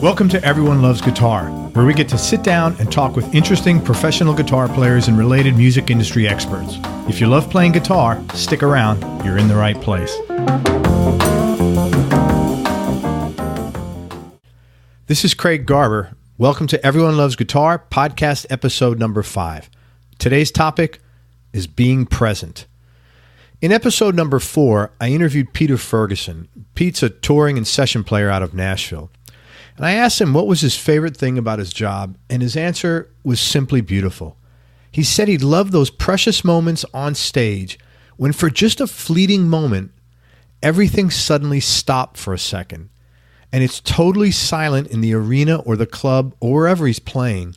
Welcome to Everyone Loves Guitar, where we get to sit down and talk with interesting professional guitar players and related music industry experts. If you love playing guitar, stick around. You're in the right place. This is Craig Garber. Welcome to Everyone Loves Guitar, podcast episode number 5. Today's topic is being present. In episode number 4, I interviewed Peter Ferguson. Pete's a touring and session player out of Nashville. And I asked him what was his favorite thing about his job, and his answer was simply beautiful. He said he loved those precious moments on stage when for just a fleeting moment, everything suddenly stopped for a second, and it's totally silent in the arena or the club or wherever he's playing.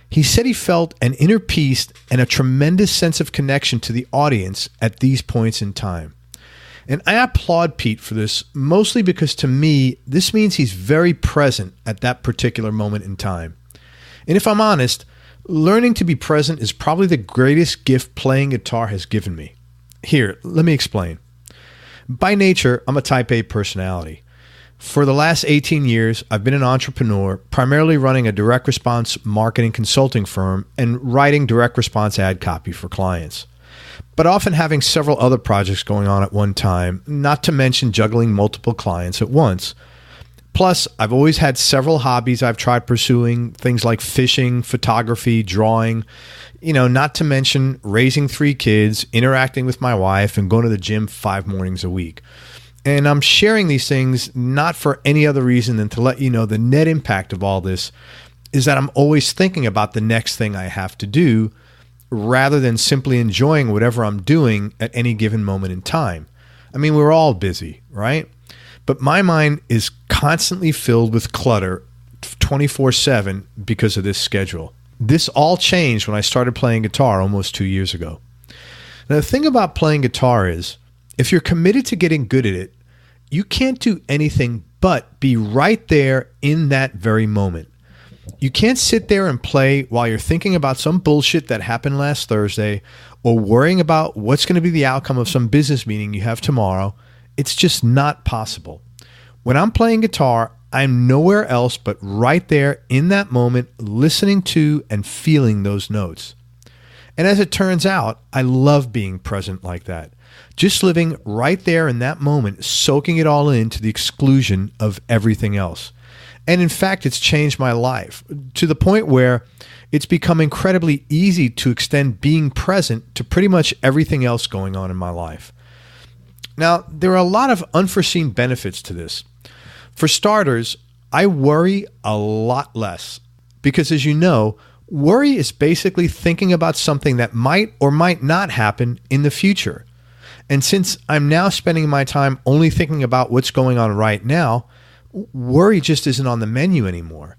He said he felt an inner peace and a tremendous sense of connection to the audience at these points in time. And I applaud Pete for this, mostly because to me, this means he's very present at that particular moment in time. And if I'm honest, learning to be present is probably the greatest gift playing guitar has given me. Here, let me explain. By nature, I'm a type A personality. For the last 18 years, I've been an entrepreneur, primarily running a direct response marketing consulting firm and writing direct response ad copy for clients, but often having several other projects going on at one time, not to mention juggling multiple clients at once. Plus, I've always had several hobbies I've tried pursuing, things like fishing, photography, drawing, not to mention raising 3 kids, interacting with my wife, and going to the gym 5 mornings a week. And I'm sharing these things not for any other reason than to let you know the net impact of all this is that I'm always thinking about the next thing I have to do, rather than simply enjoying whatever I'm doing at any given moment in time. I mean, we're all busy, right? But my mind is constantly filled with clutter 24/7 because of this schedule. This all changed when I started playing guitar almost 2 years ago. Now, the thing about playing guitar is, if you're committed to getting good at it, you can't do anything but be right there in that very moment. You can't sit there and play while you're thinking about some bullshit that happened last Thursday or worrying about what's going to be the outcome of some business meeting you have tomorrow. It's just not possible. When I'm playing guitar, I'm nowhere else but right there in that moment, listening to and feeling those notes. And as it turns out, I love being present like that. Just living right there in that moment, soaking it all in to the exclusion of everything else. And in fact, it's changed my life to the point where it's become incredibly easy to extend being present to pretty much everything else going on in my life. Now, there are a lot of unforeseen benefits to this. For starters, I worry a lot less because, as you know, worry is basically thinking about something that might or might not happen in the future. And since I'm now spending my time only thinking about what's going on right now, worry just isn't on the menu anymore.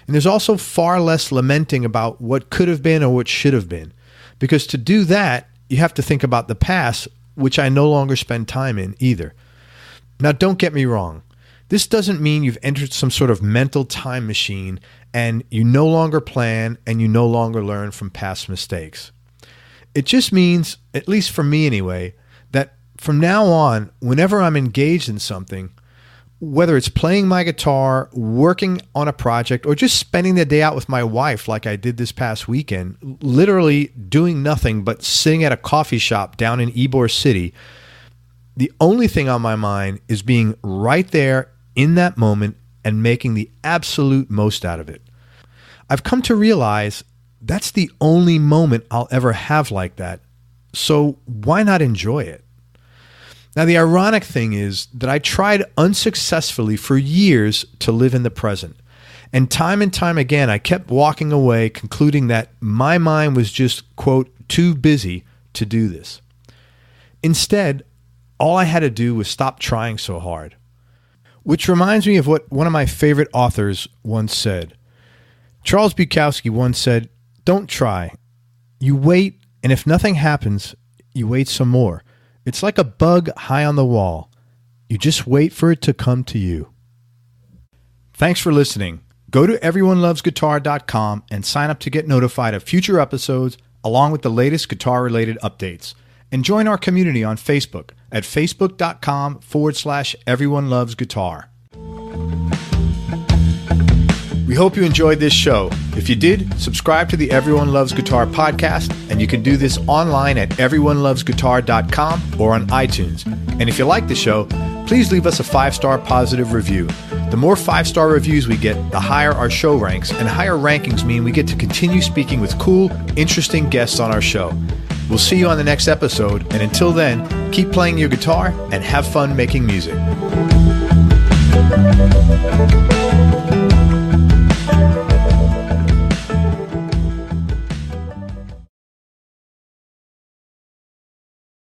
And there's also far less lamenting about what could have been or what should have been. Because to do that, you have to think about the past, which I no longer spend time in either. Now, don't get me wrong. This doesn't mean you've entered some sort of mental time machine and you no longer plan and you no longer learn from past mistakes. It just means, at least for me anyway, that from now on, whenever I'm engaged in something, whether it's playing my guitar, working on a project, or just spending the day out with my wife like I did this past weekend, literally doing nothing but sitting at a coffee shop down in Ybor City, the only thing on my mind is being right there in that moment and making the absolute most out of it. I've come to realize that's the only moment I'll ever have like that, so why not enjoy it? Now, the ironic thing is that I tried unsuccessfully for years to live in the present. And time again, I kept walking away, concluding that my mind was just, quote, too busy to do this. Instead, all I had to do was stop trying so hard. Which reminds me of what one of my favorite authors once said. Charles Bukowski once said, "Don't try. You wait, and if nothing happens, you wait some more. It's like a bug high on the wall. You just wait for it to come to you." Thanks for listening. Go to everyonelovesguitar.com and sign up to get notified of future episodes along with the latest guitar-related updates. And join our community on Facebook at facebook.com/everyonelovesguitar. We hope you enjoyed this show. If you did, subscribe to the Everyone Loves Guitar podcast, and you can do this online at everyonelovesguitar.com or on iTunes. And if you like the show, please leave us a 5-star positive review. The more 5-star reviews we get, the higher our show ranks, and higher rankings mean we get to continue speaking with cool, interesting guests on our show. We'll see you on the next episode, and until then, keep playing your guitar and have fun making music.